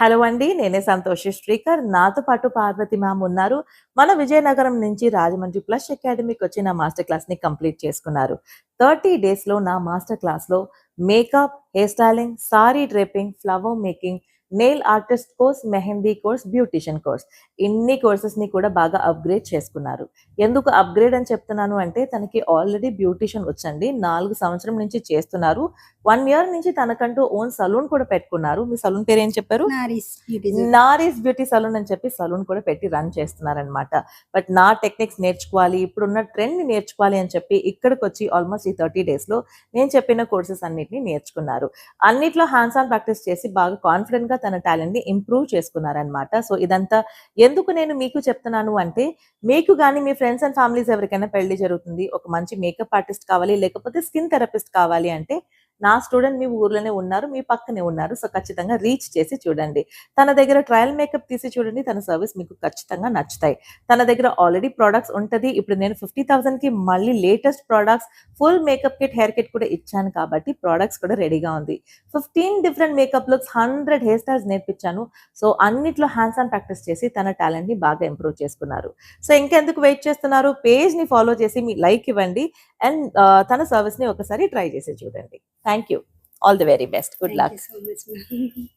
Hello అండి. నేనే సంతోషి శ్రీకర్. నాతో పాటు పార్వతి మ్యామ్ ఉన్నారు. మన విజయనగరం నుంచి రాజమండ్రి ప్లస్ అకాడమీకొచ్చి నా మాస్టర్ క్లాస్‌ని కంప్లీట్ చేసుకున్నారు. 30 డేస్‌లో నా మాస్టర్ క్లాస్‌లో makeup, hair styling, sorry draping, flower making, nail artist course, mehndi course, beautician course ఇన్ని కోర్సెస్‌ని కూడా బాగా అప్‌గ్రేడ్ చేసుకున్నారు. ఎందుకు అప్‌గ్రేడ్ అని చెప్తున్నాను అంటే తనకి ఆల్రెడీ బ్యూటీషియన్ వచ్చండి. 4 సంవత్సరం నుంచి చేస్తున్నారు. 1 ఇయర్ నుంచి తనకంటూ ఓన్ సలూన్ కూడా పెట్టుకున్నారు. మీ సలూన్ పేరేం చెప్పారు? నారీస్ బ్యూటీ సలూన్ అని చెప్పి సలూన్ కూడా పెట్టి రన్ చేస్తున్నారనమాట. బట్ నా టెక్నిక్స్ నేర్చుకోవాలి, ఇప్పుడున్న ట్రెండ్‌ని నేర్చుకోవాలి అని చెప్పి ఇక్కడికొచ్చి ఆల్మోస్ట్ ఈ 30 డేస్‌లో నేను చెప్పిన కోర్సెస్ అన్నిటిని నేర్చుకున్నారు. అన్నిట్లో హ్యాండ్స్ ఆన్ ప్రాక్టీస్ చేసి బాగా కాన్ఫిడెంట్‌గా తన టాలెంట్‌ని ఇంప్రూవ్ చేసుకున్నారనమాట. సో, ఇదంతా ఎందుకు నేను మీకు చెప్తున్నాను అంటే, మీకు గాని మీ ఫ్రెండ్స్ అండ్ ఫ్యామిలీస్ ఎవరికైనా పెళ్లి జరుగుతుంది. ఒక మంచి మేకప్ ఆర్టిస్ట్ కావాలి, లేకపోతే స్కిన్ థెరపిస్ట్ కావాలి అంటే నా స్టూడెంట్ మీ ఊర్లోనే ఉన్నారు, మీ పక్కనే ఉన్నారు. సో, ఖచ్చితంగా రీచ్ చేసి చూడండి. తన దగ్గర ట్రయల్ మేకప్ తీసి చూడండి. తన సర్విస్ మీకు ఖచ్చితంగా నచ్చుతాయి. తన దగ్గర ఆల్రెడీ ప్రొడక్ట్స్ ఉంటది. ఇప్పుడు నేను 50,000కి మళ్ళీ latest products, full makeup kit, hair kit కూడా ఇచ్చాను కాబట్టి ప్రొడక్ట్స్ కూడా రెడీగా ఉంది. 15 different makeup looks, 100 hair styles నేర్పించాను. సో, అన్నిట్లో హ్యాండ్స్ ఆన్ ప్రాక్టీస్ చేసి తన టాలెంట్‌ని బాగా ఇంప్రూవ్ చేసుకున్నారు. సో, ఇంకెందుకు వెయిట్ చేస్తున్నారు? పేజ్‌ని ఫాలో చేసి మీ లైక్ ఇవ్వండి. అండ్ తన సర్విస్‌ని ఒకసారి ట్రై చేసి చూడండి. Thank you. All the very best. Good luck. Thank you so much, ma'am.